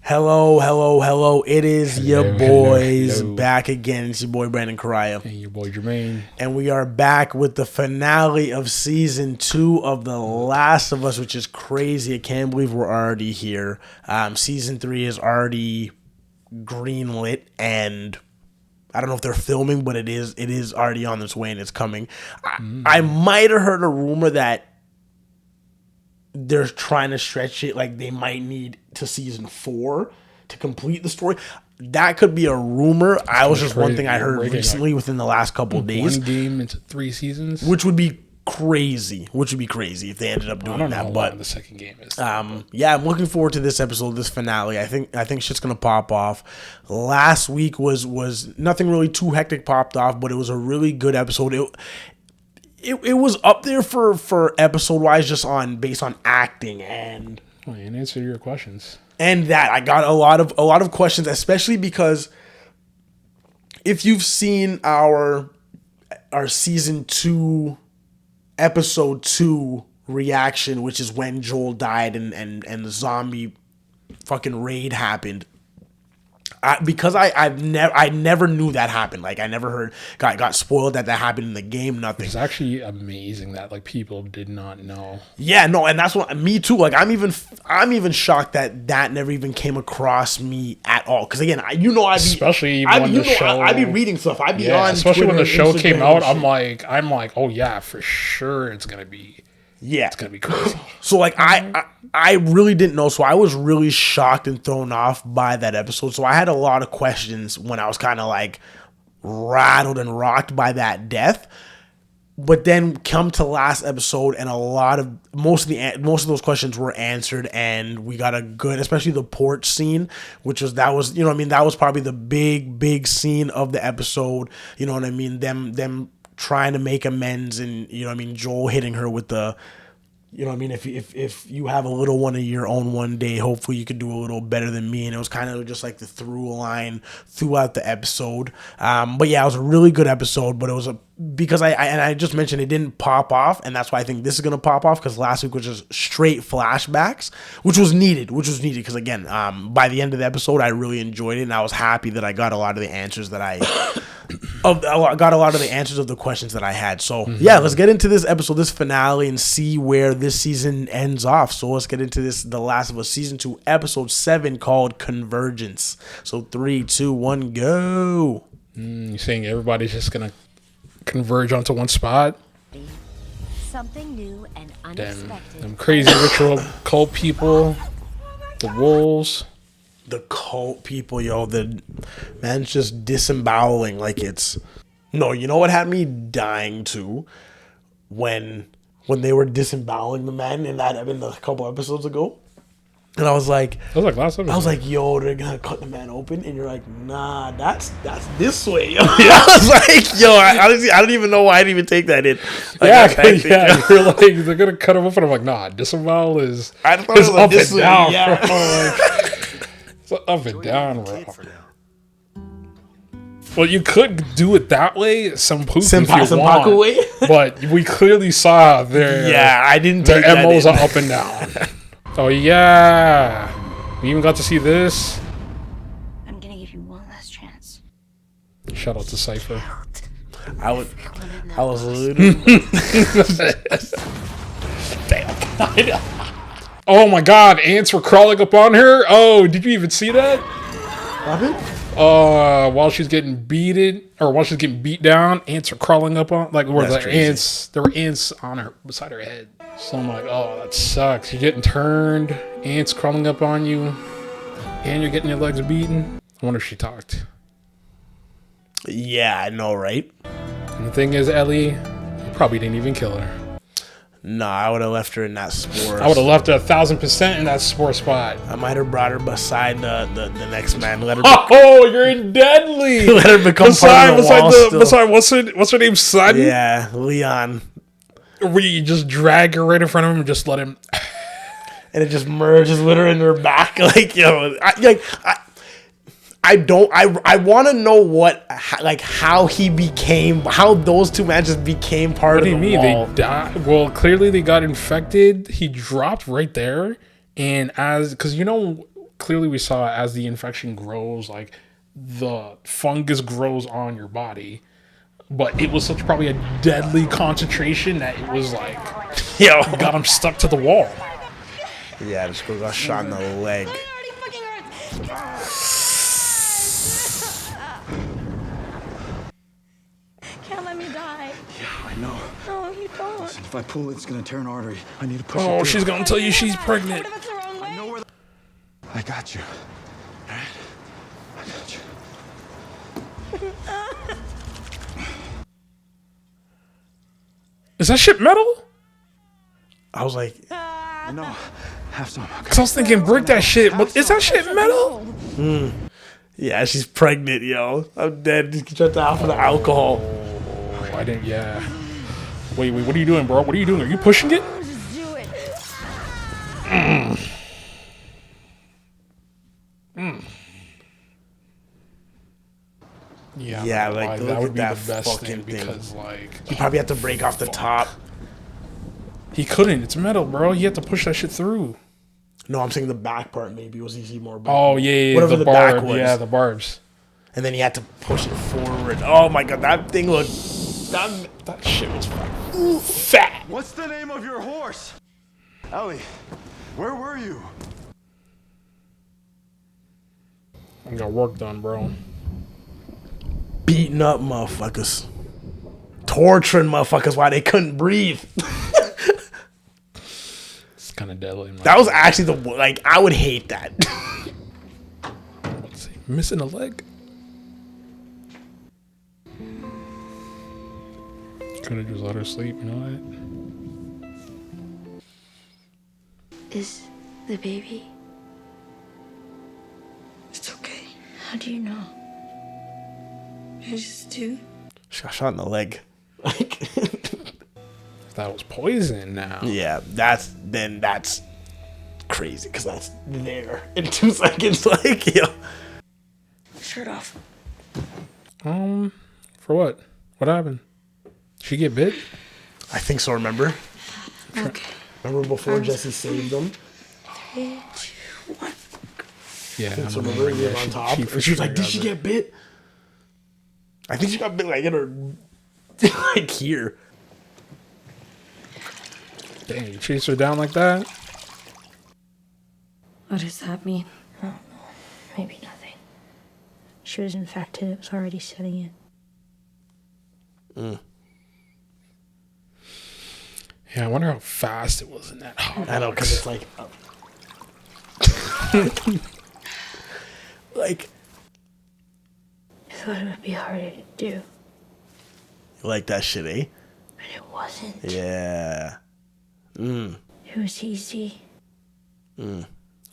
Hello, hello, hello. It is your Hello, boys hello. back again. It's your boy Brandon Correia. And your boy Jermaine. And we are back with the finale of season 2 of The Last of Us, which is crazy. I can't believe we're already here. Season 3 is already greenlit, and I don't know if they're filming, but it is already on its way and it's coming. I might have heard a rumor that they're trying to stretch it, like they might need to season 4 to complete the story. That could be a rumor. I was just one thing I heard recently within the last couple of days. One game into 3 seasons, Which would be crazy. If they ended up doing I don't know that. how But long the second game is. yeah, I'm looking forward to this episode, this finale. I think shit's gonna pop off. Last week was nothing really too hectic popped off, but it was a really good episode. It was up there for episode wise, just based on acting and answer your questions. And that I got a lot of questions, especially because if you've seen our season 2 episode 2 reaction, which is when Joel died and the zombie fucking raid happened. Because I never knew that happened. Like I never heard got spoiled that happened in the game. Nothing. It's actually amazing that like people did not know. Yeah, no, and that's what me too. Like I'm even shocked that never even came across me at all. Because again, I'd be reading stuff. I'd be on. Especially Twitter, when the show Instagram came out, and I'm like, oh yeah, for sure, it's gonna be. Yeah, it's gonna be crazy. So like I really didn't know, so I was really shocked and thrown off by that episode. So I had a lot of questions when I was kind of like rattled and rocked by that death. But then come to last episode, and most of those questions were answered, and we got a good, especially the porch scene, that was probably the big scene of the episode. You know what I mean? Them trying to make amends, and Joel hitting her with the, if you have a little one of your own one day, hopefully you could do a little better than me. And it was kind of just like the through line throughout the episode. But yeah, it was a really good episode, but it was because I just mentioned it didn't pop off, and that's why I think this is going to pop off, because last week was just straight flashbacks, which was needed because again, by the end of the episode, I really enjoyed it, and I was happy that I got a lot of the answers that I got a lot of the answers of the questions that I had. So yeah, let's get into this episode, this finale, and see where this season ends off. So let's get into this, The Last of Us season 2, episode 7, called Convergence. So 3, 2, 1, go. You're saying everybody's just gonna converge onto one spot? Something new and unexpected. Them crazy ritual cult people, the wolves. The cult people, yo, the man's just disemboweling like it's... No, you know what had me dying too? When they were disemboweling the man in a couple episodes ago. And I was like... That was like last episode. I was like, yo, they're gonna cut the man open. And you're like, nah, that's this way, yo. I was like, yo, honestly, I don't even know why I didn't even take that in. Like, you're like, they're gonna cut him open. I'm like, nah, disembowel is up and down, yeah. bro. It's up and down, bro. Well, you could do it that way, some way, but we clearly saw I didn't take their MOs are up and down. Oh yeah, we even got to see this. I'm gonna give you one last chance. Shout out to Cypher. I was literally... Damn. Oh my god, ants were crawling up on her. Oh, did you even see that? What happened? While she's getting while she's getting beat down, ants are crawling up on, like, where the ants, there were ants on her, beside her head. So I'm like, oh, that sucks. You're getting turned, ants crawling up on you, and you're getting your legs beaten. I wonder if she talked. Yeah, I know, right? And the thing is, Ellie, you probably didn't even kill her. Nah, I would have left her in that spore. I would have left her 1,000% in that spore spot. I might have brought her beside the next man. Let her. You're in deadly. Let her become part of the wall beside what's her name, son? Yeah, Leon. Where you just drag her right in front of him and just let him. And it just merges with her in her back, like, yo, I want to know how those two men just became part of the wall. What do you mean? They died? Well, clearly they got infected. He dropped right there. And because clearly we saw as the infection grows, like the fungus grows on your body. But it was such probably a deadly concentration that it was like, Yo, got him stuck to the wall. yeah, this girl got shot in the leg. Can't let me die. Yeah, I know. No, you don't. Listen, if I pull it, it's gonna tear an artery. I need to push it Oh, through. she's gonna tell you she's pregnant. What if it's the wrong way? I know where I got you. All right? I got you. Is that shit metal? I was like, I know. Have some. Cause I was thinking break that shit, but is that shit metal? yeah, she's pregnant, yo. I'm dead. Just shut down for the alcohol. Oh, I didn't. Yeah. Wait. What are you doing, bro? What are you doing? Are you pushing it? Just do it. Yeah. Yeah, I'm not like, gonna lie, look that at would be that the best thing fucking thing. because like You probably have to break off the top. he couldn't. It's metal, bro. You have to push that shit through. No, I'm saying the back part maybe was easy more. Oh yeah, Whatever the back barb. was. Yeah, the barbs. And then he had to push it forward. Oh my god, that thing looked. That shit was fucking fat. What's the name of your horse? Ellie, where were you? I got work done, bro. Beating up motherfuckers. Torturing motherfuckers while they couldn't breathe. It's kind of deadly. That was actually like, I would hate that. Let's see. Missing a leg. Could have just let her sleep, you know what? Is the baby? It's okay. How do you know? I just do. She got shot in the leg. Like, That was poison now. yeah, that's crazy because that's there in 2 seconds. Like, yo. Shirt off. For what? What happened? She get bit? I think so, remember? Okay. Remember before Jesse saved them? 3, 2, 1. Yeah. I So remember. remember he was Yeah, on top? she And for she was sure like, did got she bit. get bit? I think she got bit like in her, like here. Dang, you chased her down like that? What does that mean? Maybe nothing. She was infected. It was already setting in. Yeah, I wonder how fast it was in that hot I know, because it's like, like, I thought it would be harder to do, you like that shit, eh? but it wasn't. Yeah. It was easy. Oh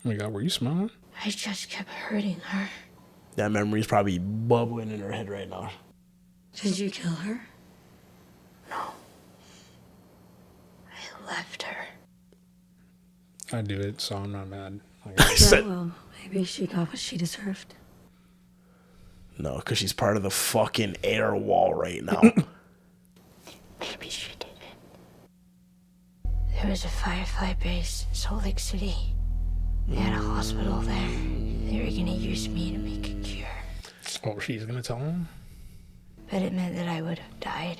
my god, were you smiling? I just kept hurting her. That memory's probably bubbling in her head right now. Did you kill her? I left her. I do it, so I'm not mad. Like, I said, Well, maybe she got what she deserved. no, because she's part of the fucking air wall right now. Maybe she didn't. There was a Firefly base in Salt Lake City. They had a hospital there. They were gonna use me to make a cure. oh, she's gonna tell him? But it meant that I would have died.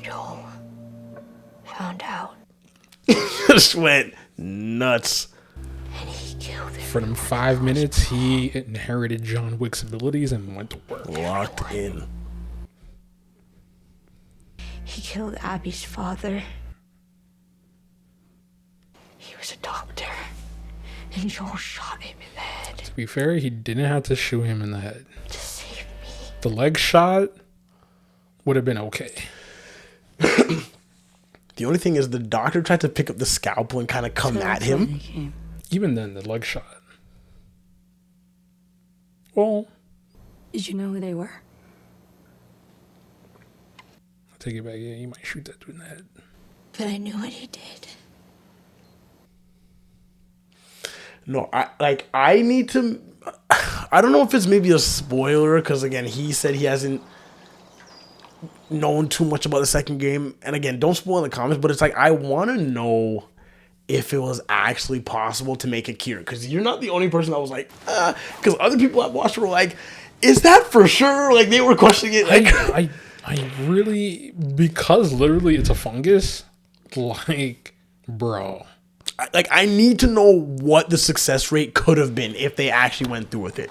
Joel found out, Just went nuts. and he killed her. For them 5 minutes, he inherited John Wick's abilities and went to work. Locked in. He killed Abby's father. He was a doctor, and Joel shot him in the head To be fair, he didn't have to shoot him in the head. to save me. The leg shot would have been okay. The only thing is the doctor tried to pick up the scalpel and kind of come at him. He came. Even then, the leg shot. Well, Did you know who they were? I take it back. Yeah, you might shoot that dude in the head. But I knew what he did. No, I need to. I don't know if it's maybe a spoiler because again he said he hasn't known too much about the second game, and again don't spoil the comments. But it's like I want to know if it was actually possible to make a cure. Because you're not the only person that was like, because other people I've watched were like, is that for sure? Like, they were questioning it. Like, I really, because literally it's a fungus, like, bro. Like, I need to know what the success rate could have been if they actually went through with it.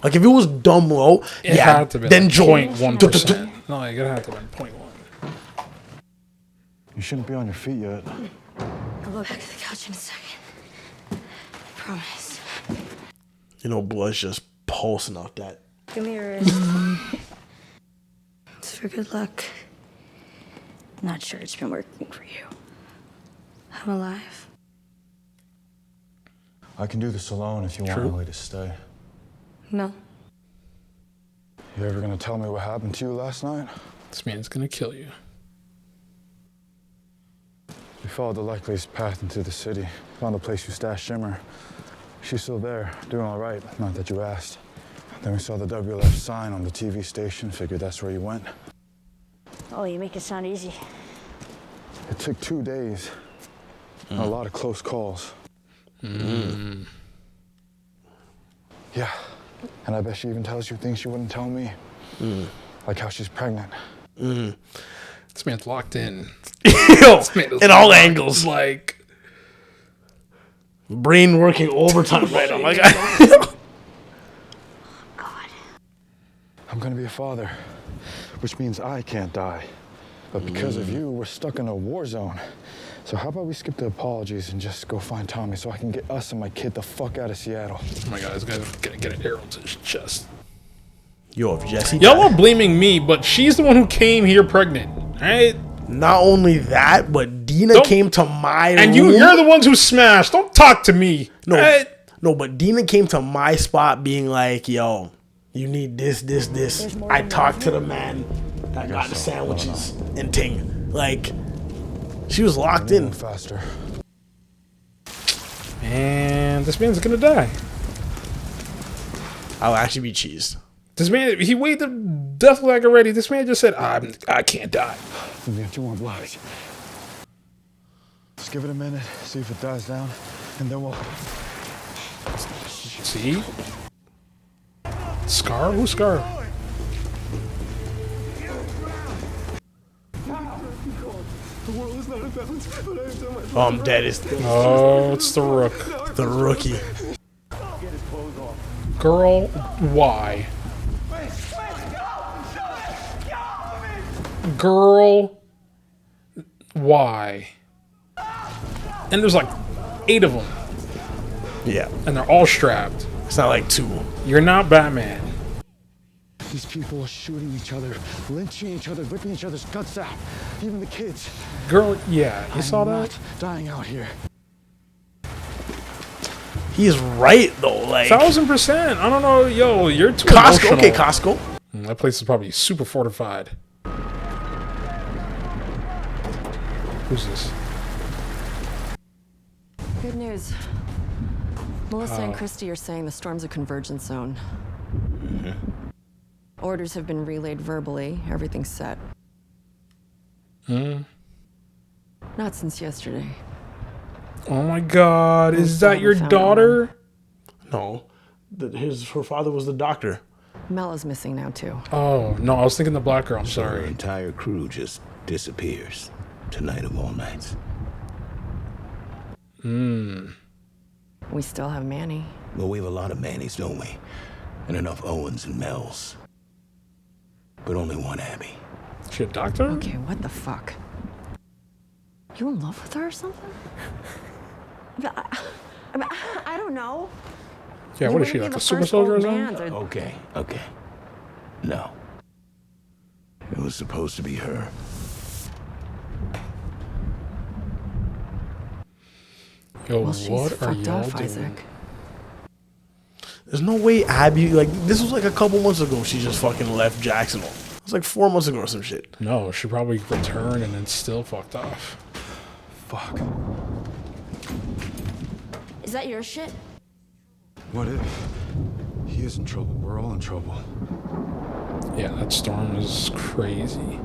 Like, if it was dumb low, It had to be then like Joel. 0.1%. No, like, it had to be 0.1. You shouldn't be on your feet yet. I'll go back to the couch in a second. I promise. You know, blood's just pulsing off that. Give me your wrist. It's for good luck. Not sure it's been working for you. I'm alive. I can do this alone if you want Ellie to stay. No. You ever gonna tell me what happened to you last night? This man's gonna kill you. We followed the likeliest path into the city. Found a place you stashed Shimmer. She's still there, doing all right. Not that you asked. Then we saw the WLF sign on the TV station. Figured that's where you went. Oh, you make it sound easy. It took 2 days. And a lot of close calls. Yeah. And I bet she even tells you things she wouldn't tell me. Like how she's pregnant. This man's locked in. In all angles. Like, brain working overtime right now. Like, God. I'm gonna be a father, which means I can't die. But because of you, we're stuck in a war zone. So how about we skip the apologies and just go find Tommy so I can get us and my kid the fuck out of Seattle. oh my god, this guy's gonna get an arrow to his chest. yo, if Jesse. Y'all are blaming me, but she's the one who came here pregnant, right? Not only that, but Dina came to my And room. you're the ones who smashed. Don't talk to me. No, right? no, but Dina came to my spot being like, yo, you need this. I talked to the man that got the sandwiches and ting. Like, she was locked in. Faster. And this man's gonna die. I'll actually be cheesed. This man, he weighed the death flag already. This man just said, I can't die. We have 2 more blocks. Just give it a minute, see if it dies down, and then we'll... See? Scar? Who's Scar? Oh, I'm dead. It's Oh, it's the Rook. the rookie. Girl, why? Girl, why? And there's like 8 of them, Yeah. and they're all strapped. It's not like 2. You're not Batman. These people are shooting each other, lynching each other, ripping each other's guts out. Even the kids. Girl, yeah, you saw I'm that? not dying out here. He's right, though. Like, 1000%. I don't know, yo, you're too Costco. emotional. Okay, Costco. That place is probably super fortified. Who's this? Good news. Melissa and Christy are saying the storm's a convergence zone. Orders have been relayed verbally. Everything's set. Not since yesterday. Oh my god, is that your found daughter? No. Her father was the doctor. Mela's missing now, too. Oh, no, I was thinking the black girl. I'm Our sorry. entire crew just disappears. Tonight of all nights. We still have Manny. Well, we have a lot of Mannies, don't we? And enough Owens and Mells. But only one Abby. She a doctor? Okay, what the fuck? You in love with her or something? I don't know. Yeah, what is she, like a super soldier or something? Okay. No. It was supposed to be her. Yo, Well, she's what are fucked y'all off, doing? Isaac. There's no way Abby, like, this was like a couple months ago she just fucking left Jacksonville. It was like 4 months ago or some shit. No, she probably returned and then still fucked off. Fuck. Is that your shit? What if? He is in trouble. We're all in trouble. Yeah, that storm is crazy.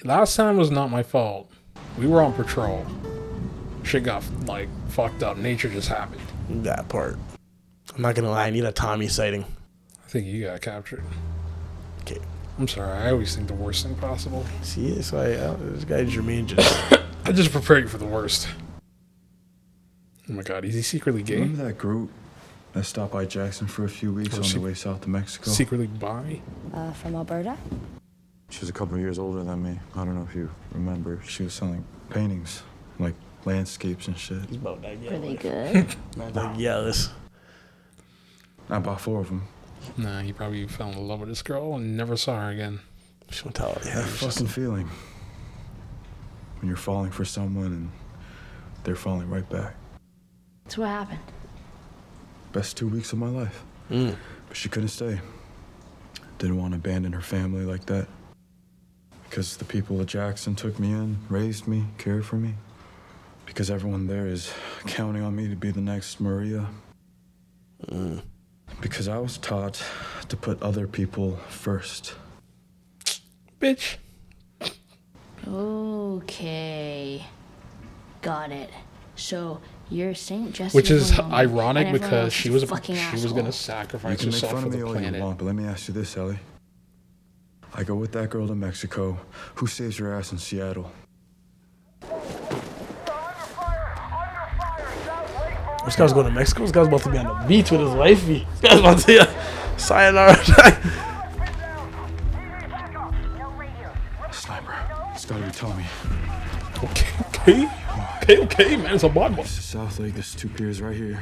last time was not my fault. We were on patrol. Shit got, like, fucked up. Nature just happened. That part. I'm not gonna lie, I need a Tommy sighting. I think you got captured. Okay. I'm sorry, I always think the worst thing possible. See, it's like, this guy Jermaine just... I just prepare you for the worst. Oh my god, is he secretly gay? Remember that group that stopped by Jackson for a few weeks on their way south to Mexico? Secretly bi? From Alberta? She was a couple of years older than me. I don't know if you remember. She was selling paintings, like landscapes and shit. He's about that Were they good? Man's like, yes. I bought 4 of them. Nah, he probably fell in love with this girl and never saw her again. Just want to tell her, yeah, That fucking feeling. When you're falling for someone and they're falling right back. So what happened? Best 2 weeks of my life. But she couldn't stay. Didn't want to abandon her family like that. Because the people at Jackson took me in, raised me, cared for me. Because everyone there is counting on me to be the next Maria. Because I was taught to put other people first. Bitch. Okay. Got it. So you're Saint Jesse. Which is Woman, ironic and everyone because else she is was a fucking asshole. gonna You sacrifice can make herself fun for of me the all you planet. want, but let me ask you this, Ellie. I go with that girl to Mexico. Who saves your ass in Seattle? This guy's going to Mexico. This guy's about to be on the beach with his wifey. This guy's about to sayonara. Sniper. It's gotta be Tommy. Okay, man, it's a bad one. This is South Lake. There's 2 piers right here.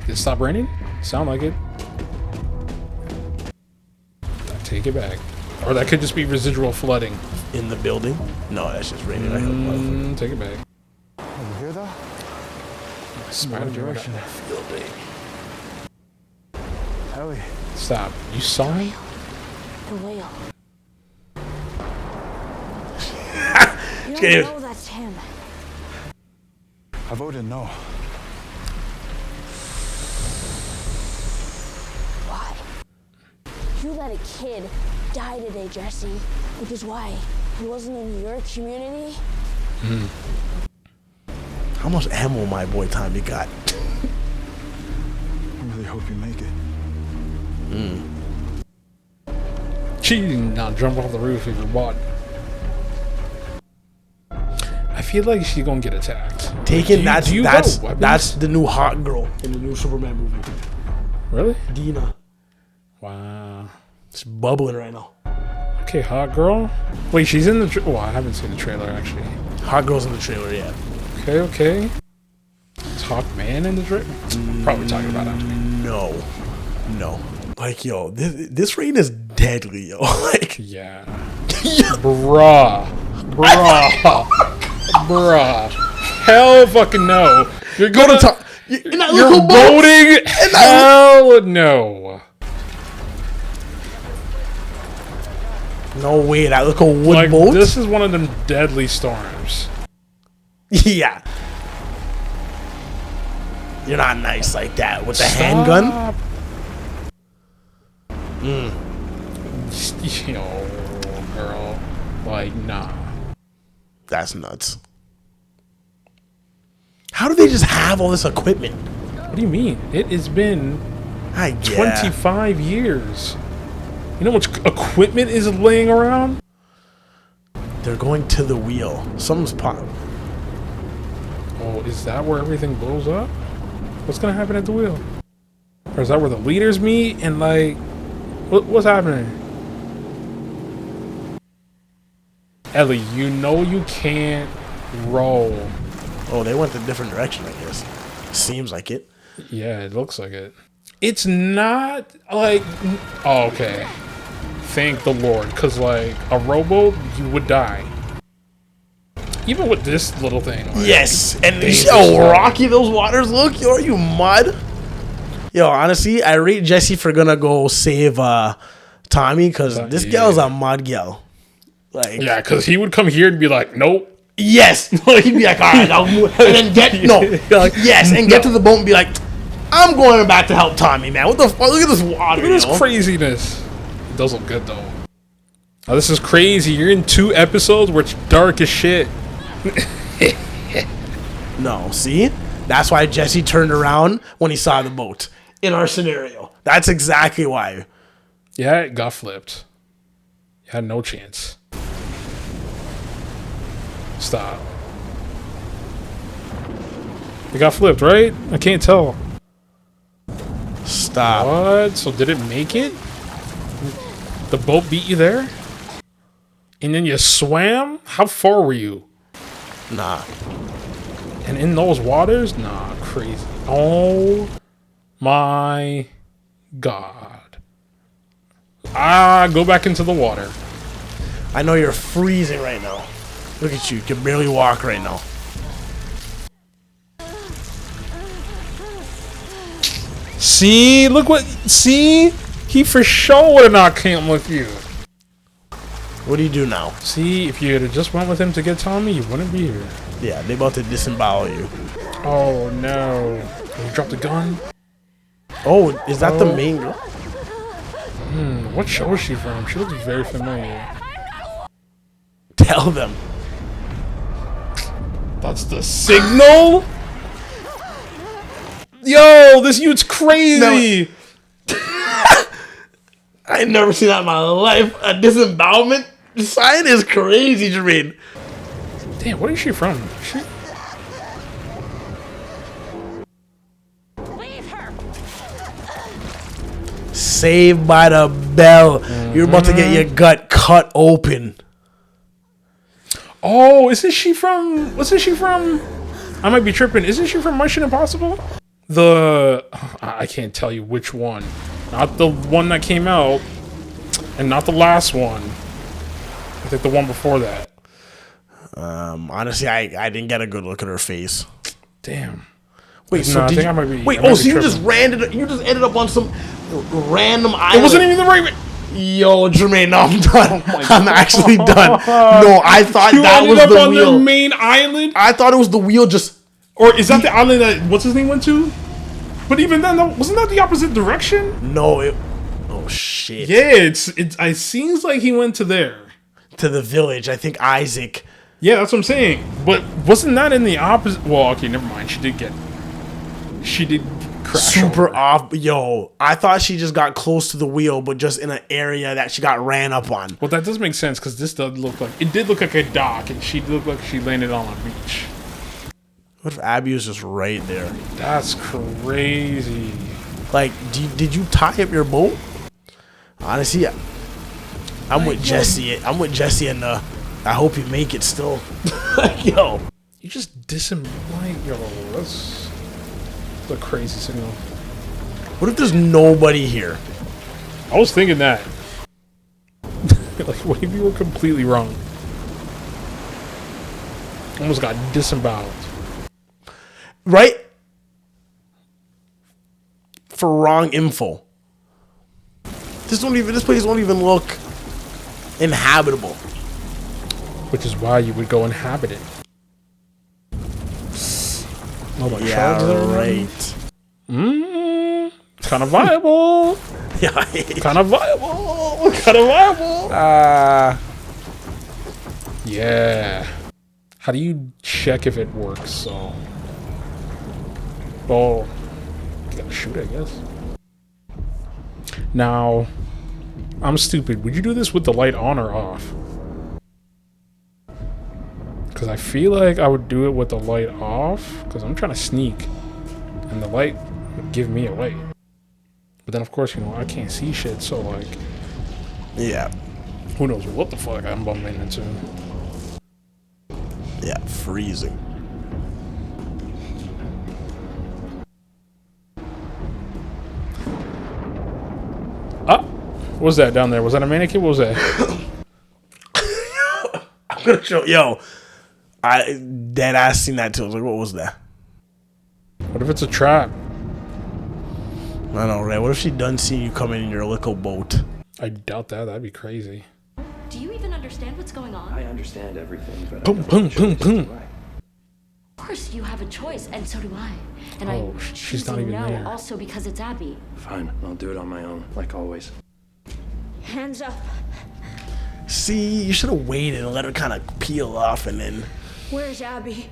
Did it stop raining? Sound like it. Take it back. Or that could just be residual flooding. In the building? No, that's just raining. I hope. Take it back. Over here, though? Spider direction. Ellie. Stop. You saw him? The whale. You Scared. don't know that's him. I voted no. Why? You let a kid die today, Jesse. Which is why he wasn't in your community. How much ammo my boy Tommy got? I really hope you make it. Cheating, not jump off the roof if you're bought. I feel like she's gonna get attacked. Taken. Do you got weapons? That's the new hot girl in the new Superman movie. Really? Dina. Wow. It's bubbling right now. Okay, hot girl. Wait, she's in the. Oh, I haven't seen the trailer actually. Hot girl's in the trailer, yeah. Okay. Is Hawkman in the trailer? Probably talking about actually. No. Like, yo, this rain is deadly, yo. Like, Yeah. Bruh. Hell fucking no. You're gonna talk. You're not You're little boat. voting? Hell no. No way, that little wood Like, boat. this is one of them deadly storms. Yeah. You're not nice like that with the handgun. Yo, girl. Like, nah. That's nuts. How do they just have all this equipment? What do you mean? It has been 25 years. You know how much equipment is laying around? They're going to the wheel. Something's popped. Oh, is that where everything blows up? What's gonna happen at the wheel? Or is that where the leaders meet and like, what's happening? Ellie, you know you can't roll. Oh, they went a different direction, I guess. Seems like it. Yeah, it looks like it. It's not like, oh, okay. Thank the Lord, because like a rowboat, you would die. Even with this little thing. Like, Yes, and dangerous yo, stuff. rocky those waters look. Yo, are you mud? Yo, honestly, I rate Jesse for gonna go save Tommy because this gal's a mud gal. Like, Yeah, because he would come here and be like, nope. yes, he'd be like, all right, I'll move, and then get yes, and get to the boat and be like, I'm going back to help Tommy, man. What the fuck? Look at this water. Look at this yo. craziness. It does look good though. Oh, this is crazy. You're in 2 episodes where it's dark as shit. No, see? That's why Jesse turned around when he saw the boat in our scenario. That's exactly why. Yeah, it got flipped. You had no chance. Stop. It got flipped, right? I can't tell. Stop. What? So did it make it? The boat beat you there? And then you swam? How far were you? Nah. And in those waters? Nah, crazy. Oh my God. Go back into the water. I know you're freezing right now. Look at you. You can barely walk right now. See? Look what... See? He for sure would have not came with you. What do you do now? See? If you had just went with him to get Tommy, you wouldn't be here. Yeah, they about to disembowel you. Oh, no. You dropped the gun? Oh, is that the main girl? What show is she from? She looks very familiar. Tell them. That's the signal? Yo, this youth's crazy. I ain't never seen that in my life. A disembowelment sign is crazy, Jermaine. Damn, where is she from? Saved by the Bell. You're about to get your gut cut open. Oh, isn't she from... Wasn't she from... I might be tripping. Isn't she from Mission Impossible? I can't tell you which one. Not the one that came out. And not the last one. I think the one before that. Honestly, I didn't get a good look at her face. Damn. Wait, so did you... Wait, so you just ended up on some random island. It wasn't even the right... Yo, Jermaine, no, I'm done. I'm actually done. No, I thought You that ended was up the on wheel. the main island? I thought it was the wheel just... Or is that the island that... What's his name went to? But even then, wasn't that the opposite direction? No, it... Oh, shit. Yeah, it seems like he went to there. To the village. I think Isaac... Yeah, that's what I'm saying. But wasn't that in the opposite... Well, okay, never mind. She did crash super over. off. Yo, I thought she just got close to the wheel, but just in an area that she got ran up on. Well, that does make sense, because this does look like... It did look like a dock, and she looked like she landed on a beach. What if Abby was just right there? That's crazy. Like, did you tie up your boat? Honestly, I'm with Jesse. I'm with Jesse, and I hope you make it still. Yo. You just disemboweled. Yo, that's a crazy signal. What if there's nobody here? I was thinking that. Like, what if you were completely wrong? Almost got disemboweled. Right? For wrong info. This place won't even look inhabitable. Which is why you would go inhabit it. Yeah, right. Kind of viable. Yeah. Kind of viable. Kind of viable. Yeah. How do you check if it works? So, well, you gotta shoot, I guess. Now, I'm stupid. Would you do this with the light on or off? Because I feel like I would do it with the light off, because I'm trying to sneak, and the light would give me away. But then, of course, you know, I can't see shit, so, like... Yeah. Who knows what the fuck I'm bumping into. Yeah, freezing. What was that down there? Was that a mannequin? What was that? I'm gonna show... Yo. I dead ass seen that too. I was like, what was that? What if it's a trap? I know, right? What if she done seen you coming in your little boat? I doubt that. That'd be crazy. Do you even understand what's going on? I understand everything, but Boom, boom, boom, boom. Of course, you have a choice, and so do I. And Oh, I'm she's not choosing even no there. also because it's Abby. fine, I'll do it on my own, like always. Hands up. See, you should have waited and let her kind of peel off and then. Where's Abby?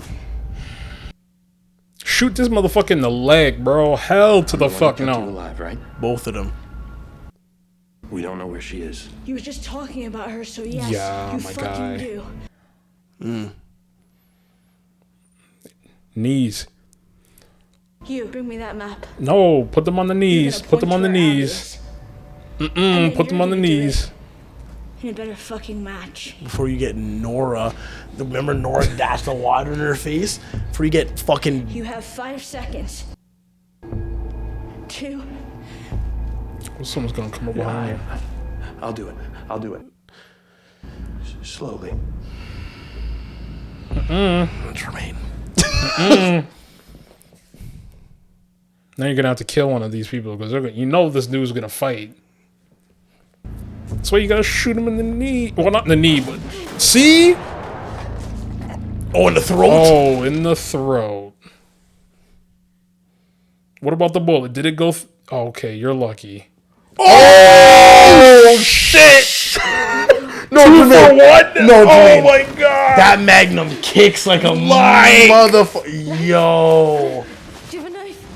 Shoot this motherfucker in the leg, bro. Hell to the fuck You no. alive, right? Both of them. We don't know where she is. You were just talking about her, so yes, Yeah, you my fucking guy. do. Knees. You, bring me that map. No, put them on the knees. Put them on the knees. Put them on the knees. And it better fucking match. Before you get Nora. Remember Nora dashed the water in her face? Before you get fucking. You have 5 seconds. 2. Someone's gonna come up behind you. I'll do it. I'll do it. Slowly. Tremaine. Now you're gonna have to kill one of these people because you know this dude's gonna fight. That's why you gotta shoot him in the knee. Well, not in the knee, but see? Oh, in the throat? Oh, in the throat. What about the bullet? Did it go? Oh, okay, you're lucky. Oh, shit! No, For what? No, oh my god! That Magnum kicks like a motherfucker. Yo. Do you have a knife?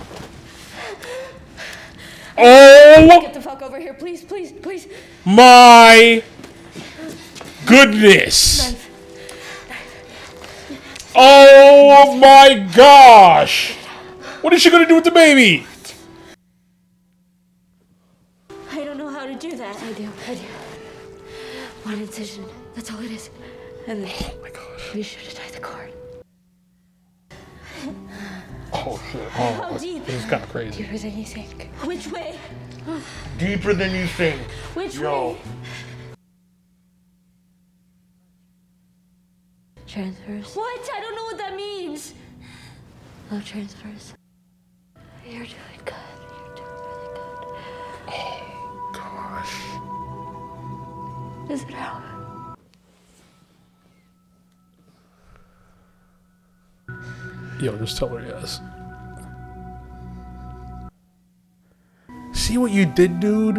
Oh Get the fuck over here, please, please, please. my goodness! Knife. Oh my gosh! What is she gonna do with the baby? I don't know how to do that. I do. One incision. That's all it is. And then Oh my gosh. you should have tied the cord. Oh shit. How Oh, deep? this is kind of crazy. Deeper than you think. Which way? Deeper than you think. Which Yo. way? Transfers. What? I don't know what that means. Love transfers. You're doing good. You're doing really good. Gosh. Is it out? Yo, just tell her yes. See what you did, dude?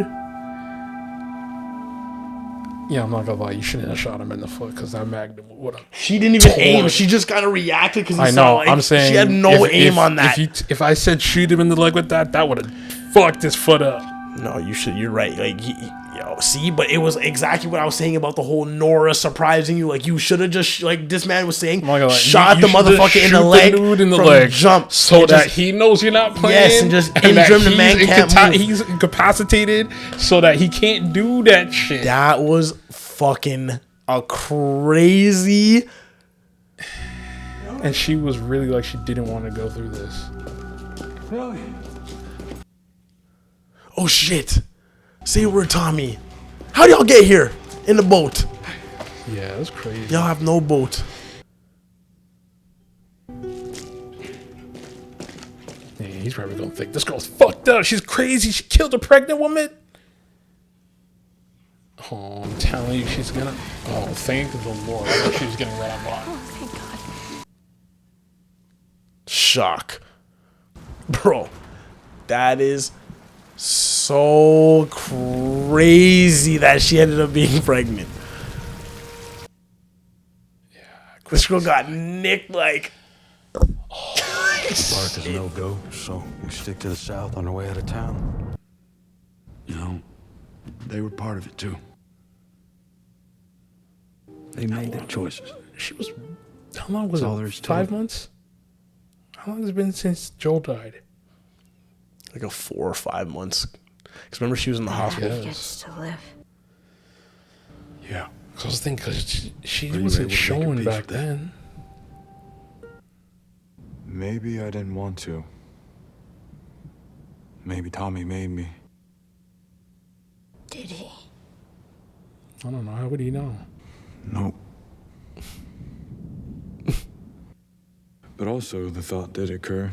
Yeah, I'm not gonna lie. You shouldn't have shot him in the foot because that Magnum would have. She didn't even Torn. aim. She just kind of reacted because I know. I'm saying she had no aim on that. If I said shoot him in the leg with that, that would have fucked his foot up. No, you should. You're right. Like, yo, see, but it was exactly what I was saying about the whole Nora surprising you. Like, you should have just, like this man was saying, I'm not gonna lie. shot You the should just motherfucker in the shoot leg, dude in the from leg, jump, so and that just- he knows you're not playing. Yes, and just that injure him, the man can't move. He's incapacitated, so that he can't do that shit. that was fucking a crazy. And she was really like she didn't want to go through this. Really? Oh shit! Say a word, Tommy. How do y'all get here in the boat? Yeah, that's crazy. Y'all have no boat. Yeah, he's probably gonna think this girl's fucked up. She's crazy. She killed a pregnant woman. Oh, I'm telling you, she's gonna. Oh, thank the Lord. I thought she was getting right on by. Oh, thank God. Shock, bro. That is so crazy that she ended up being pregnant. Yeah, This girl got nicked like. Park is no go, so we stick to the south on our way out of town. You know, they were part of it too. They made their choices. she was. How long was That's all it? there is to 5 it. months? How long has it been since Joel died? Like a 4 or 5 months. Because remember, she was in the hospital. Yes. Gets to live. Yeah. I was thinking because she Were you able wasn't to make your showing peace back with it? then. Maybe I didn't want to. Maybe Tommy made me. Did he? I don't know. How would he know? Nope. But also, the thought did occur.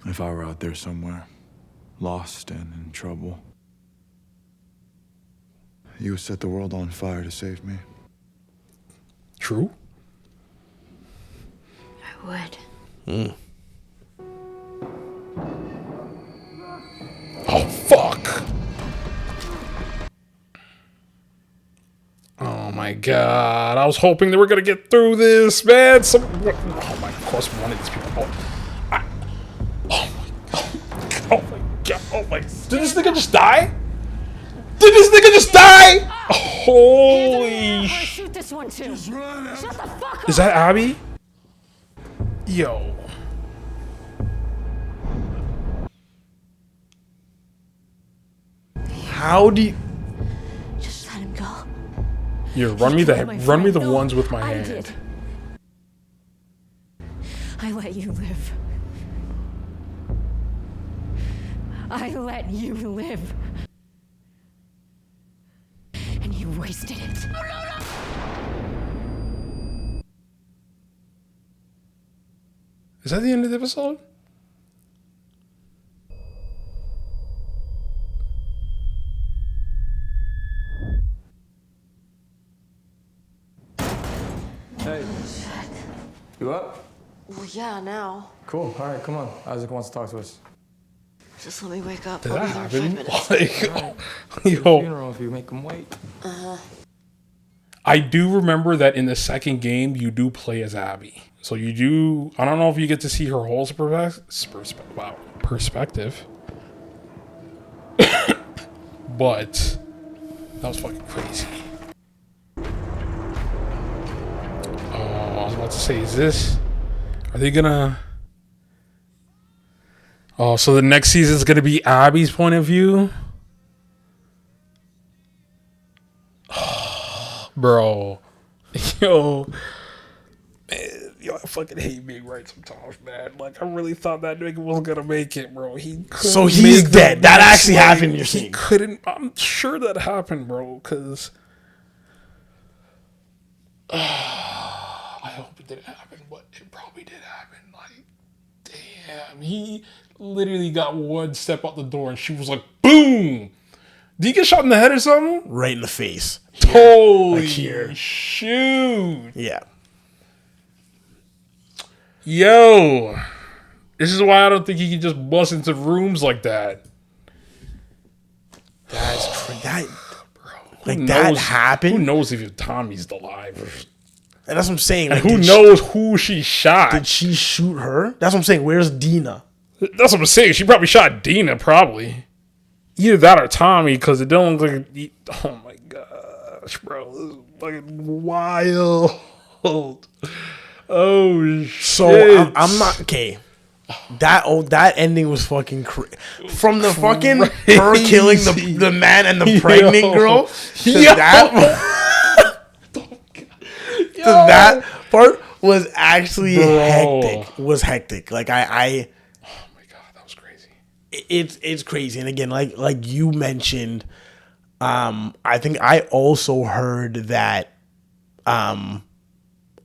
If I were out there somewhere, lost and in trouble, you would set the world on fire to save me. True. I would. Oh fuck! Oh my god! I was hoping they were gonna get through this, man. Oh my! Of course, one of these people. Oh my god! Oh my! Did this nigga just die? Did this nigga just die? Holy shit! Shoot this one too. Shut the fuck up. Is that Abby? Yo. How do you... Just let him go. Here, run me the ones with my hand. Did. I let you live. I let you live. And you wasted it. Is that the end of the episode? Hey. You up? Well, yeah, now. Cool. All right, come on. Isaac wants to talk to us. Just let me wake up. Did I'll that be there in happen? 5 minutes. Like, Yo. yo. Funeral if you make him wait. I do remember that in the second game, you do play as Abby. So you do... I don't know if you get to see her whole perspective. But that was fucking crazy. Oh, I was about to say, is this... Are they gonna... Oh, so the next season is gonna be Abby's point of view? Bro. Yo. Man, yo, I fucking hate being right sometimes, man. Like, I really thought that nigga wasn't gonna make it, bro. So he's dead. That actually happened, you're saying? He couldn't... I'm sure that happened, bro, because... I hope it didn't happen, but it probably did happen. Like, damn. He literally got one step out the door, and she was like, boom! Did he get shot in the head or something? Right in the face. Holy here. shoot. Yeah. Yo. This is why I don't think he can just bust into rooms like that. That's crazy. That, Bro, like, that happened? Who knows if Tommy's alive? And that's what I'm saying. Like, Who knows who she shot? Did she shoot her? That's what I'm saying. Where's Dina? That's what I'm saying. She probably shot Dina, probably. Either that or Tommy, because it don't look like... Oh, my gosh, bro. This is fucking wild. Oh, shit. So, I'm not... Okay. That ending was fucking from the fucking her killing the man and the pregnant girl to that to that part was actually hectic. Was hectic. Like I oh my god, that was crazy. It's crazy. And again, like you mentioned, I think I also heard that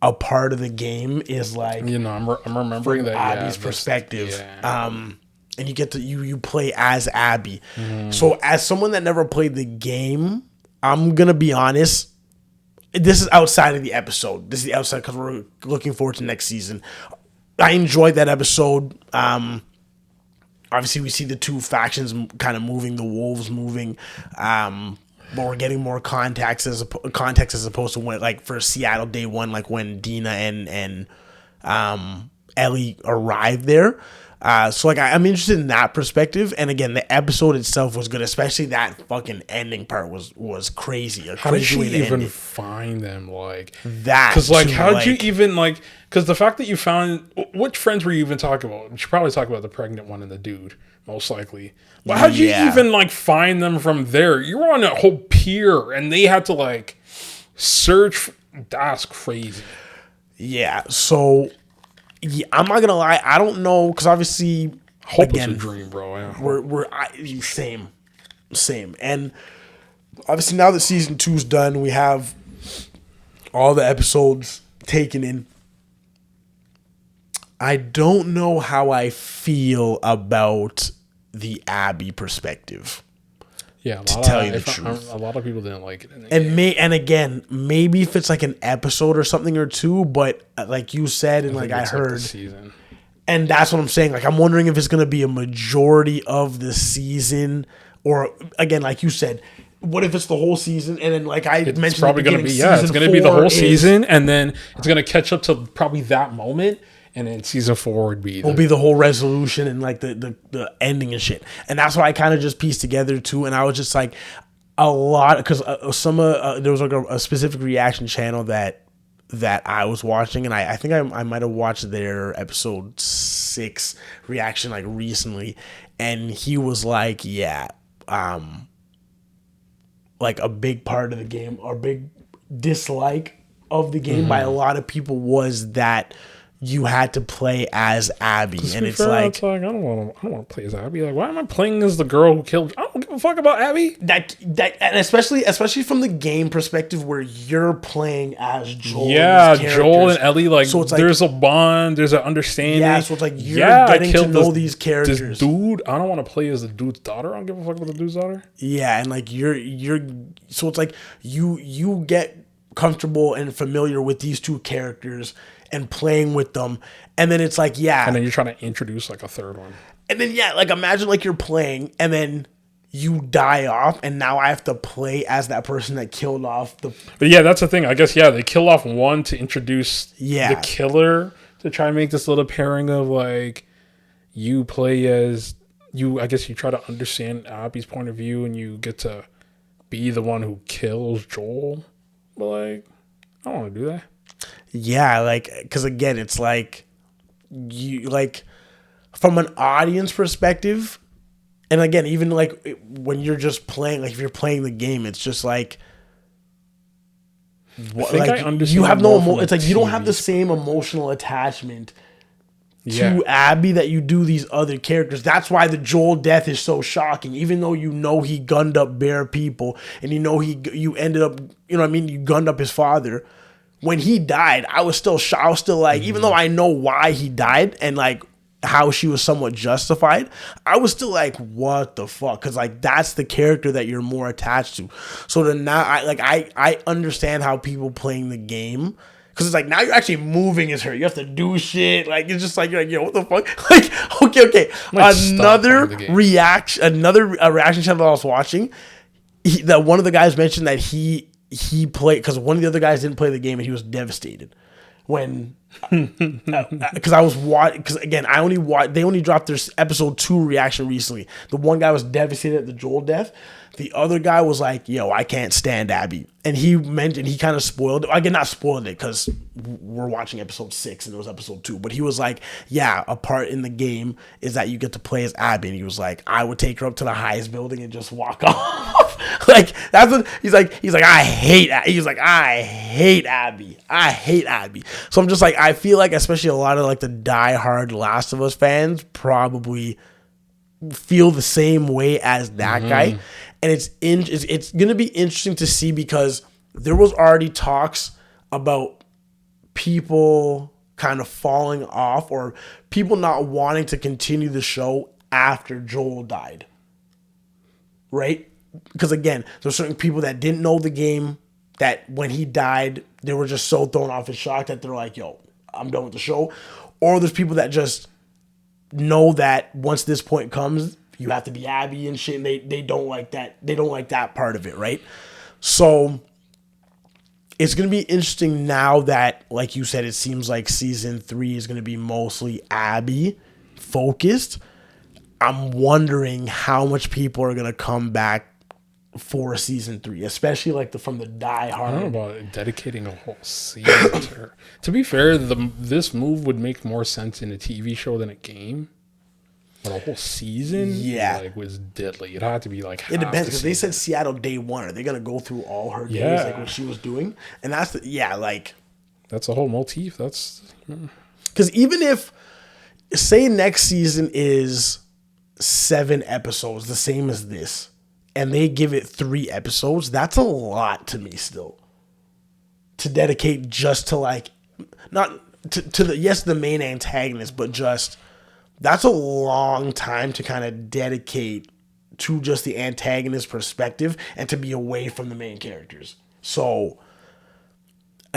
a part of the game is like, you know, I'm remembering that Abby's perspective. Yeah. And you get to you play as Abby. So as someone that never played the game, I'm gonna be honest. This is outside of the episode. This is the outside because we're looking forward to next season. I enjoyed that episode. Obviously, we see the two factions kind of moving, the wolves moving. But we're getting more context as opposed to when, like, for Seattle day one, like when Dina and Ellie arrived there. So like I'm interested in that perspective. And again, the episode itself was good, especially that fucking ending part was crazy. How did she even find them? Like that? Because like, how'd you even like? Because the fact that you found, which friends were you even talking about? You should probably talk about the pregnant one and the dude, most likely. But how'd you even like find them from there? You were on a whole pier and they had to like search. That's crazy. Yeah. So yeah, I'm not gonna lie. I don't know because obviously, hope is a dream, bro. Yeah. Same. And obviously now that season 2's done, we have all the episodes taken in. I don't know how I feel about the Abby perspective. Yeah, to tell you the truth, a lot of people didn't like it. And again, maybe if it's like an episode or something or two, but like you said, and like I heard, season. And that's what I'm saying. Like I'm wondering if it's gonna be a majority of the season, or again, like you said, what if it's the whole season? And then, like I mentioned, it's probably going to be it's going to be the whole season, and then it's going to catch up to probably that moment, and then season 4 would be will be the whole resolution and like the ending and shit. And that's what I kind of just pieced together too. And I was just like a lot because there was like a specific reaction channel that I was watching, and I think I might have watched their episode 6 reaction like recently, and he was like, yeah, like a big part of the game or big dislike of the game by a lot of people was that you had to play as Abby, and it's like I don't want to play as Abby. Like, why am I playing as the girl who killed? I don't give a fuck about Abby. That and especially from the game perspective, where you're playing as Joel. Yeah, Joel and Ellie. Like, so it's like there's a bond, there's an understanding. Yeah, so it's like you're getting to know these characters. This dude, I don't want to play as the dude's daughter. I don't give a fuck about the dude's daughter. Yeah, and like you're so it's like you get comfortable and familiar with these two characters and playing with them, and then it's like, yeah, and then you're trying to introduce like a third one, and then yeah, like imagine like you're playing and then you die off, and now I have to play as that person that killed off the. But yeah, that's the thing. I guess they kill off one to introduce the killer, to try and make this little pairing of like you play as you. I guess you try to understand Abby's point of view, and you get to be the one who kills Joel. But like, I don't want to do that. Yeah, like, because again, it's like you like from an audience perspective, and again, even like when you're just playing, like if you're playing the game, it's just like you have no it's like you don't have the same emotional attachment to Abby that you do these other characters. That's why the Joel death is so shocking, even though you know he gunned up bare people, and you ended up, you know what I mean, you gunned up his father. When he died, I was still like, even though I know why he died and like how she was somewhat justified, I was still like, what the fuck? Because like that's the character that you're more attached to. So then now I understand how people playing the game, because it's like now you're actually moving as her. You have to do shit. Like it's just like you're like, yo, what the fuck? Like okay. Another reaction channel I was watching. That one of the guys mentioned that he played, because one of the other guys didn't play the game and he was devastated when because I was watching, because again they only dropped their episode 2 reaction recently. The one guy was devastated at the Joel death. The other guy was like, yo, I can't stand Abby. And he kind of spoiled it. Again, not spoiled it because we're watching episode 6 and it was episode 2. But he was like, yeah, a part in the game is that you get to play as Abby. And he was like, I would take her up to the highest building and just walk off. Like, that's what he's like, I hate Abby. I hate Abby. So I'm just like, I feel like especially a lot of like the diehard Last of Us fans probably feel the same way as that guy. And it's going to be interesting to see, because there was already talks about people kind of falling off or people not wanting to continue the show after Joel died. Right? Because again, there's certain people that didn't know the game, that when he died, they were just so thrown off and shocked that they're like, yo, I'm done with the show. Or there's people that just know that once this point comes, you have to be Abby and shit, and they don't like that. They don't like that part of it, right? So it's going to be interesting now that, like you said, it seems like season 3 is going to be mostly Abby focused. I'm wondering how much people are going to come back for season 3, especially like from the diehard. I don't know about dedicating a whole season to her. To be fair, this move would make more sense in a TV show than a game. But a whole season, was deadly. It had to be like. It depends, because they said Seattle day 1. Are they gonna go through all her days like what she was doing? And that's that's a whole motif. That's because even if, say, next season is 7 episodes, the same as this, and they give it 3 episodes, that's a lot to me still. To dedicate just to like, not to the main antagonist, but just. That's a long time to kind of dedicate to just the antagonist perspective and to be away from the main characters. So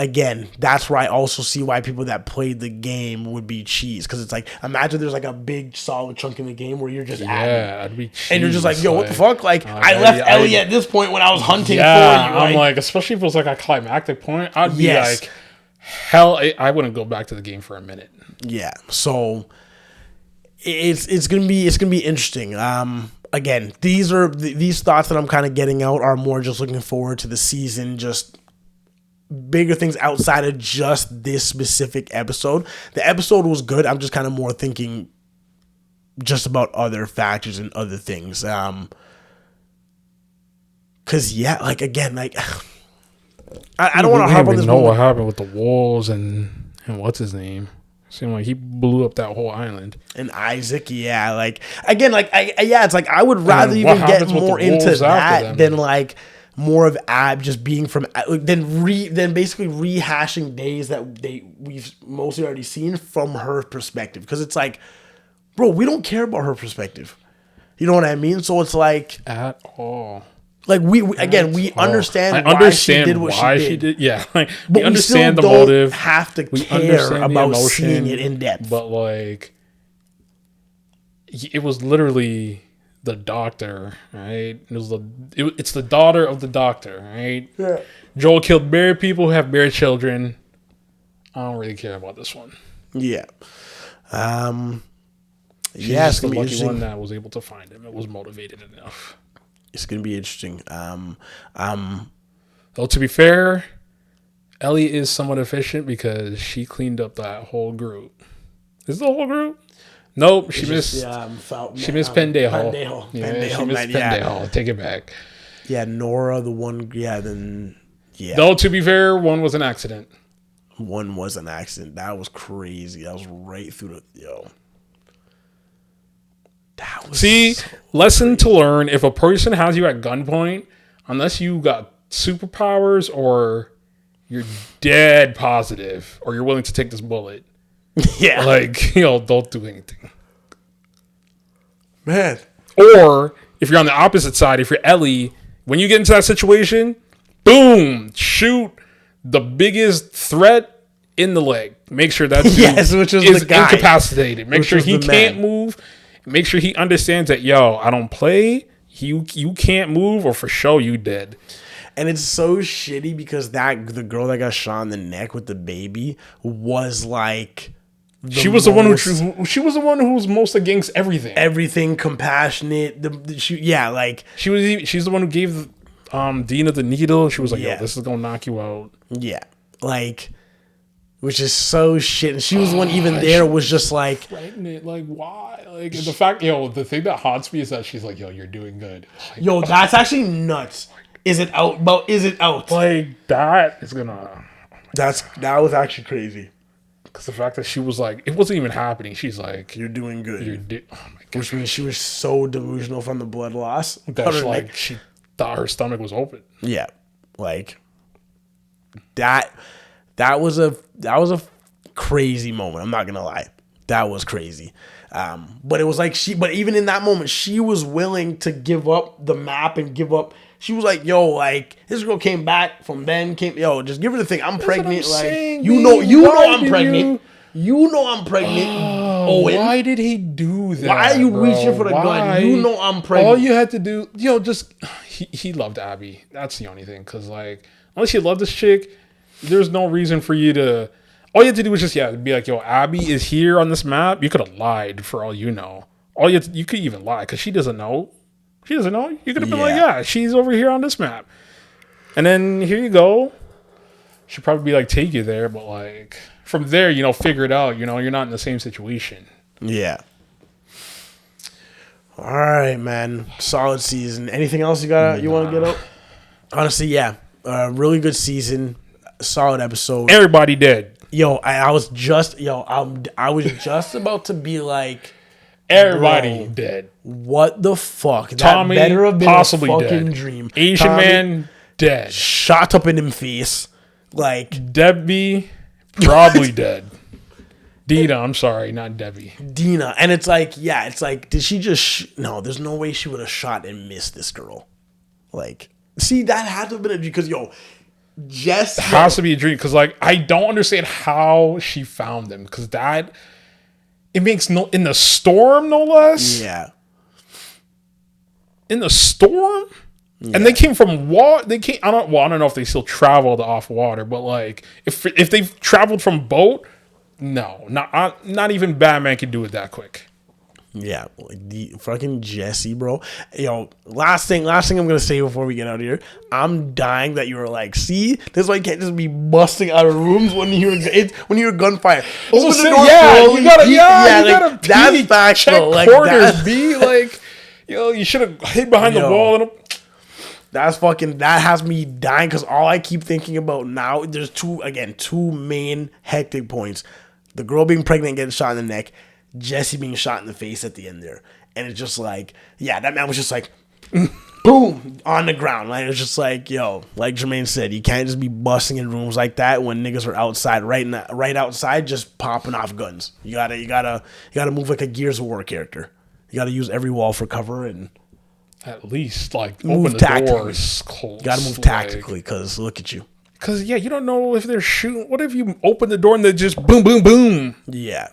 again, that's where I also see why people that played the game would be cheese. Because it's like, imagine there's like a big solid chunk in the game where you're just I'd be cheese. And you're just like, yo, what the fuck? Like, I left Ellie at this point when I was hunting for you. I'm like, especially if it was like a climactic point, I'd be like, hell, I wouldn't go back to the game for a minute. Yeah. So it's gonna be interesting. Again, these thoughts that I'm kind of getting out are more just looking forward to the season, just bigger things outside of just this specific episode. The episode was good. I'm just kind of more thinking just about other factors and other things. Cause like again, like I don't want to harp on this. Know what happened with the wolves and what's his name? Seemed like he blew up that whole island. And Isaac, yeah, like again, like it's like I would rather even get more into that than like more of Ab just being from than basically rehashing days that we've mostly already seen from her perspective. Because it's like, bro, we don't care about her perspective. You know what I mean? So it's like at all. Like we understand why she did what she did. Yeah, like but we understand the motive. Have to care about seeing it in depth. But like, it was literally the doctor, right? It's the daughter of the doctor, right? Yeah. Joel killed married people who have married children. I don't really care about this one. Yeah. She's it's the gonna be lucky one that was able to find him. It was motivated enough. It's gonna be interesting. Though to be fair, Ellie is somewhat efficient because she cleaned up that whole group. Is it the whole group? Nope, she missed. She missed Pendejo. Yeah, she missed Pendejo. Take it back. Yeah, Nora, the one. Yeah, then. Yeah. Though to be fair, one was an accident. One was an accident. That was crazy. That was right through the Lesson to learn: if a person has you at gunpoint, unless you got superpowers or you're dead positive or you're willing to take this bullet, like don't do anything, man. Or if you're on the opposite side, if you're Ellie, when you get into that situation, boom, shoot the biggest threat in the leg. Make sure that dude which is is the guy. Incapacitated. Make sure he can't move. Make sure he understands that, I don't play. You can't move, or for sure you dead. And it's so shitty because the girl that got shot in the neck with the baby was like she was the one who was most against everything. Everything compassionate. She's the one who gave Dina the needle. She was like, this is gonna knock you out. Yeah, like. Which is so shit. And she was the one even there was just like pregnant. Like, why? Like the fact, the thing that haunts me is that she's like, you're doing good. Like, that's actually nuts. Is it out? But is it out? Like that is gonna. That was actually crazy. Because the fact that she was like, it wasn't even happening. She's like, you're doing good. Oh my God. Which means she was so delusional from the blood loss. That she thought her stomach was open. Yeah, like that. That was a crazy moment. I'm not gonna lie, that was crazy. But it was like but even in that moment, she was willing to give up the map and give up. She was like, like this girl came back from just give her the thing. I'm pregnant. You know I'm pregnant. You know I'm pregnant. Owen. Why did he do that? Why are you reaching for the gun? You know I'm pregnant. All you had to do, he loved Abby. That's the only thing. Because unless you love this chick, there's no reason for you to. All you had to do was just be like, Abby is here on this map. You could have lied for all you know. You could even lie because she doesn't know. She doesn't know. You could have been like, she's over here on this map. And then here you go. She'd probably be like, take you there, but from there, figure it out. You're not in the same situation. Yeah. All right, man. Solid season. Anything else you want to get up? Honestly, yeah. Really good season. Solid episode. Everybody dead. I was just about to be like, everybody dead. What the fuck? Tommy that better have been possibly a fucking dead. Dream. Asian Tommy, man dead. Shot up in him face. Debbie probably dead. Dina, I'm sorry, not Debbie. Dina, and it's like, did she just? No, there's no way she would have shot and missed this girl. See, that had to have been because Jess It has to be a dream because, like, I don't understand how she found them because that it makes no in the storm, no less. Yeah. In the storm, and they came from water. They came. I don't know if they still traveled off water, but like, if they've traveled from boat, no, not even Batman can do it that quick. Yeah, the fucking Jesse, bro. Yo, last thing I'm gonna say before we get out of here. I'm dying that you were like, see, this is why you can't just be busting out of rooms when you hear gunfire. Open the door slowly, you gotta, peek. gotta peek, that's factual. check Like corners, that. be like, you should have hid behind the wall. And That has me dying because all I keep thinking about now, there's two main hectic points. The girl being pregnant and getting shot in the neck, Jesse being shot in the face at the end there. And it's just like, yeah, that man was just like, boom, on the ground. Like, it's just like, yo, like Jermaine said, you can't just be busting in rooms like that when niggas are outside, right outside, just popping off guns. You gotta move like a Gears of War character. You gotta use every wall for cover and at least like move open the tactically. doors close. You gotta move tactically because look at you. Because you don't know if they're shooting. What if you open the door and they just boom, boom, boom? Yeah.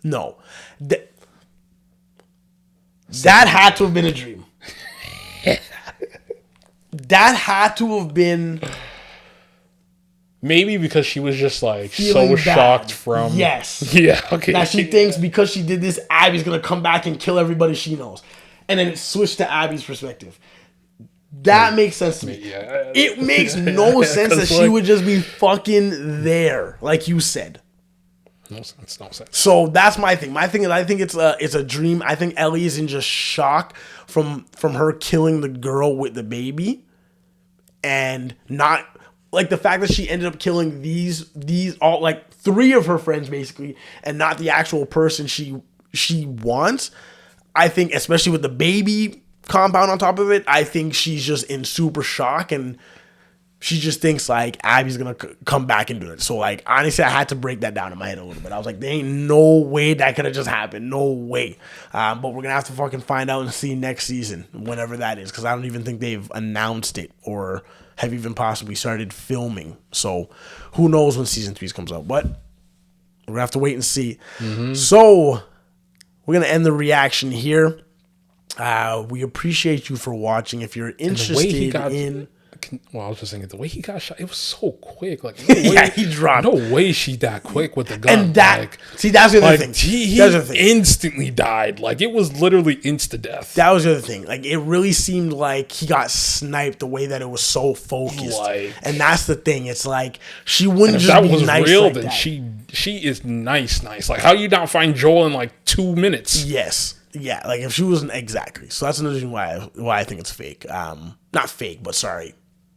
No. That had to have been a dream. That had to have been. Maybe because she was just like Feeling so bad. shocked from. Yes. Yeah, okay. That she thinks because she did this, Abby's going to come back and kill everybody she knows. And then it switched to Abby's perspective. That makes sense to me. Yeah. It makes no sense that she would just be fucking there, like you said. No sense. So that's my thing. My thing is, I think it's a dream. I think Ellie is in just shock from her killing the girl with the baby, and not like the fact that she ended up killing these all like 3 of her friends basically, and not the actual person she wants. I think, especially with the baby compound on top of it, I think she's just in super shock and she just thinks like Abby's gonna come back and do it. So like honestly, I had to break that down in my head a little bit. I was like, there ain't no way that could have just happened. No way. But we're gonna have to fucking find out and see next season, whenever that is, because I don't even think they've announced it or have even possibly started filming. So who knows when season 3 comes out? But we're gonna have to wait and see. So we're gonna end the reaction here. We appreciate you for watching. If you're interested in... Well, I was just thinking, the way he got shot, it was so quick. Like, yeah, he dropped. No way she that quick with the gun. And that, like, see, that's the other thing. He instantly died. Like, it was literally insta-death. That was the other thing. Like, it really seemed like he got sniped the way that it was so focused. Like, and that's the thing. It's like, she wouldn't just that be was nice real, like then that. she is nice. Like, how you not find Joel in, like, 2 minutes? Yes. Yeah, like, if she wasn't... Exactly. So that's another reason why I think it's fake. Not fake, but sorry.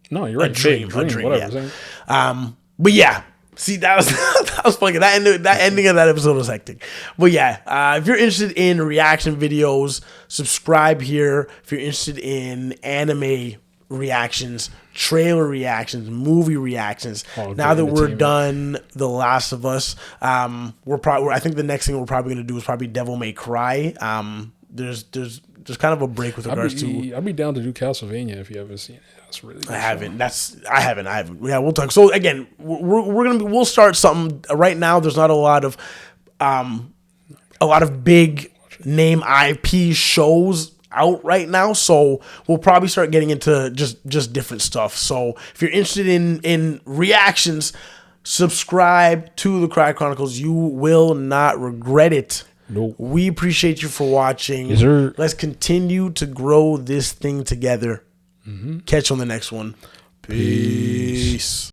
No, you're right. A dream, whatever. Yeah. But yeah, see, that was that was fucking that ending of that episode was hectic. But yeah, if you're interested in reaction videos, subscribe here. If you're interested in anime reactions, trailer reactions, movie reactions. Now that we're done The Last of Us, I think the next thing we're probably gonna do is probably Devil May Cry. There's kind of a break with regards to. I'd be down to do Castlevania if you haven't seen it. That's really good. I haven't. Yeah, we'll talk. So again, we'll start something right now. There's not a lot of big name IP shows out right now, so we'll probably start getting into just different stuff. So if you're interested in reactions, subscribe to the Cry Chronicles. You will not regret it. Nope. We appreciate you for watching. Yes, sir. Let's continue to grow this thing together. Catch you on the next one. Peace.